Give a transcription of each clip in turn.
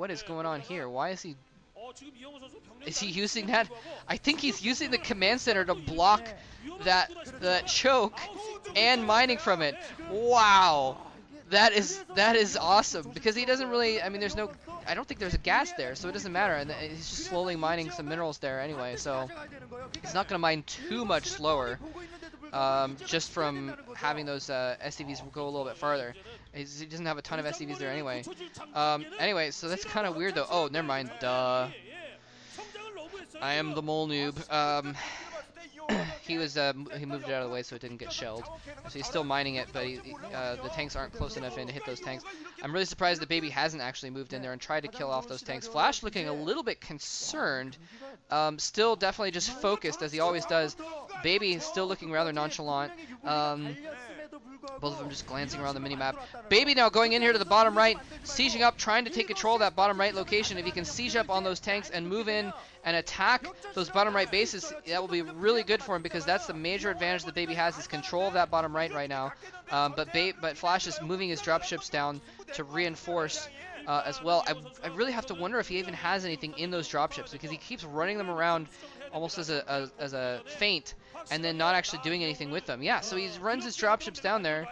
what is going on here? Why is he... Is he using that? I think he's using the command center to block that choke and mining from it. Wow. That is awesome, because he doesn't really, I mean, there's no, I don't think there's a gas there, so it doesn't matter, and he's just slowly mining some minerals there anyway, so he's not going to mine too much slower, just from having those SCVs go a little bit farther. He doesn't have a ton of SCVs there anyway. Anyway, so that's kind of weird though. Oh, never mind, duh. I am the mole noob. He moved it out of the way so it didn't get shelled. So he's still mining it, but the tanks aren't close enough in to hit those tanks. I'm really surprised that Baby hasn't actually moved in there and tried to kill off those tanks. Flash looking a little bit concerned. Still definitely just focused, as he always does. Baby is still looking rather nonchalant. Both of them just glancing around the minimap. Baby now going in here to the bottom right, sieging up, trying to take control of that bottom right location. If he can siege up on those tanks and move in and attack those bottom right bases, that will be really good for him, because that's the major advantage that Baby has, is control of that bottom right now. But Flash is moving his dropships down to reinforce as well. I really have to wonder if he even has anything in those dropships, because he keeps running them around almost as a feint, and then not actually doing anything with them. Yeah, so he runs his dropships down there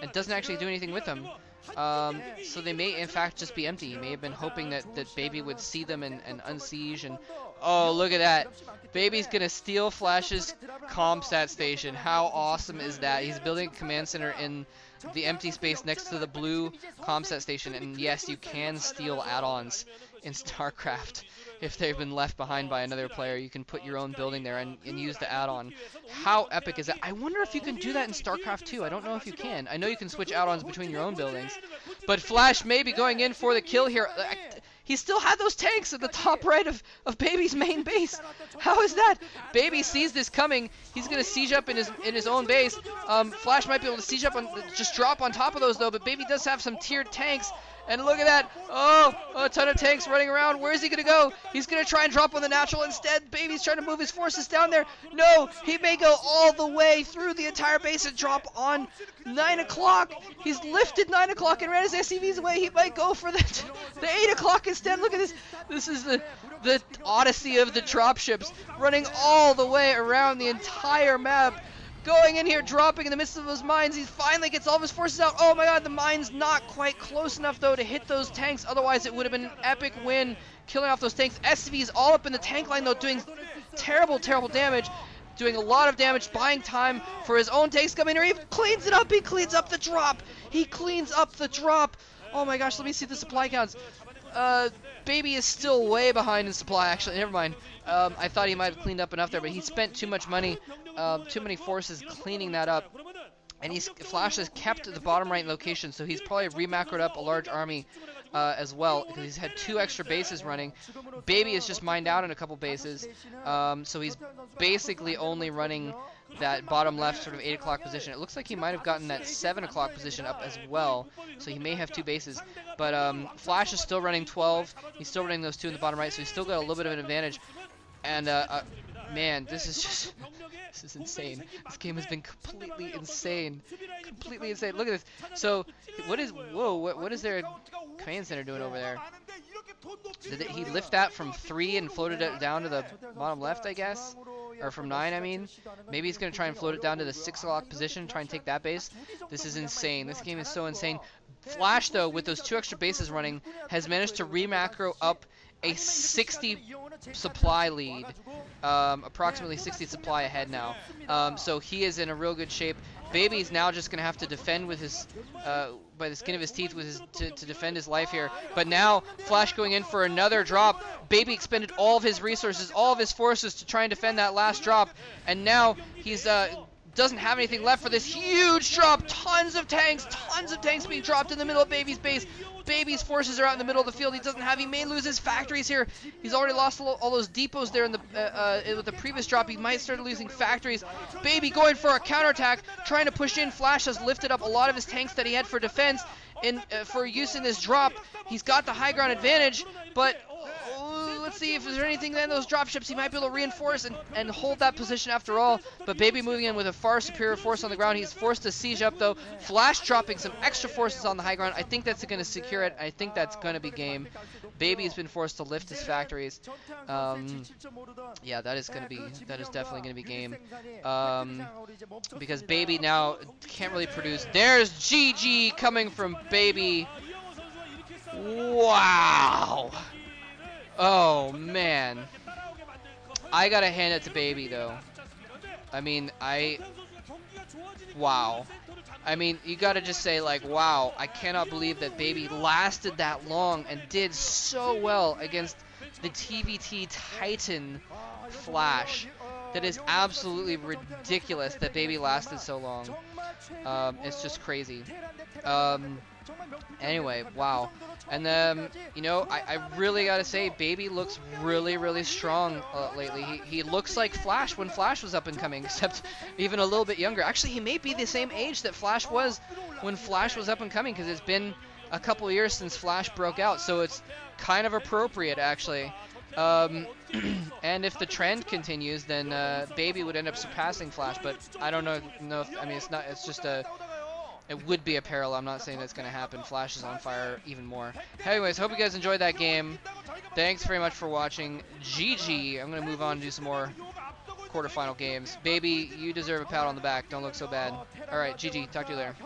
and doesn't actually do anything with them. So they may in fact just be empty. He may have been hoping that Baby would see them and unsiege. And oh, look at that. Baby's gonna steal Flash's comsat station. How awesome is that? He's building a command center in the empty space next to the blue comsat station. And yes, you can steal add-ons in StarCraft. If they've been left behind by another player, you can put your own building there and use the add-on. How epic is that? I wonder if you can do that in StarCraft 2. I don't know if you can. I know you can switch add-ons between your own buildings. But Flash may be going in for the kill here. He still had those tanks at the top right of Baby's main base. How is that? Baby sees this coming. He's going to siege up in his own base. Flash might be able to siege up, just drop on top of those though, but Baby does have some tiered tanks. And look at that. Oh, a ton of tanks running around. Where is he going to go? He's going to try and drop on the natural instead. Baby's trying to move his forces down there. No, he may go all the way through the entire base and drop on 9 o'clock. He's lifted 9 o'clock and ran his SCVs away. He might go for the 8 o'clock instead. Look at this. This is the odyssey of the dropships, running all the way around the entire map. Going in here, dropping in the midst of those mines. He finally gets all of his forces out. Oh my god, the mine's not quite close enough though to hit those tanks. Otherwise it would have been an epic win, killing off those tanks. SCV's all up in the tank line though, doing terrible damage. Doing a lot of damage, buying time for his own tanks coming here. He cleans it up. He cleans up the drop. He cleans up the drop. Oh my gosh, let me see the supply counts. Baby is still way behind in supply, actually. Never mind. I thought he might have cleaned up enough there, but he spent too much money, too many forces cleaning that up. And Flash has kept the bottom right location, so he's probably remacroed up a large army as well, because he's had 2 extra bases running. Baby is just mined out in a couple bases, so he's basically only running that bottom left sort of 8 o'clock position. It looks like he might have gotten that 7 o'clock position up as well, so he may have 2 bases. But Flash is still running 12. He's still running those 2 in the bottom right, so he's still got a little bit of an advantage. And man, this is insane. This game has been completely insane. Completely insane. Look at this. So what is their command center doing over there? Did he lift that from 3 and floated it down to the bottom left, I guess? Or from 9, I mean? Maybe he's going to try and float it down to the 6 o'clock position, try and take that base. This is insane. This game is so insane. Flash, though, with those 2 extra bases running, has managed to remacro up a 60 supply lead, approximately 60 supply ahead now. So he is in a real good shape. Baby's now just going to have to defend with his, by the skin of his teeth, with his to defend his life here. But now Flash going in for another drop. Baby expended all of his resources, all of his forces to try and defend that last drop, and now he's doesn't have anything left for this huge drop. Tons of tanks being dropped in the middle of Baby's base. Baby's forces are out in the middle of the field. He may lose his factories here. He's already lost all those depots there in the with the previous drop. He might start losing factories. Baby going for a counterattack, trying to push in. Flash has lifted up a lot of his tanks that he had for defense for use in this drop. He's got the high ground advantage, but let's see if there's anything in those dropships. He might be able to reinforce and hold that position after all. But Baby moving in with a far superior force on the ground. He's forced to siege up though. Flash dropping some extra forces on the high ground. I think that's going to secure it. I think that's going to be game. Baby's been forced to lift his factories. Yeah, that is definitely going to be game. Because Baby now can't really produce. There's GG coming from Baby. Wow. Oh man. I gotta hand it to Baby though. I mean, wow. I mean, you gotta just say like, wow, I cannot believe that Baby lasted that long and did so well against the TVT Titan Flash. That is absolutely ridiculous that Baby lasted so long. It's just crazy. Anyway, wow. And then, you know, I really gotta say, Baby looks really, really strong lately. He looks like Flash when Flash was up and coming, except even a little bit younger. Actually, he may be the same age that Flash was when Flash was up and coming, because it's been a couple years since Flash broke out, so it's kind of appropriate, actually. And if the trend continues, then Baby would end up surpassing Flash, but I don't know if, I mean, it's just it would be a parallel. I'm not saying that's going to happen. Flash is on fire even more. Anyways, hope you guys enjoyed that game. Thanks very much for watching. GG. I'm going to move on and do some more quarterfinal games. Baby, you deserve a pat on the back. Don't look so bad. All right, GG. Talk to you later.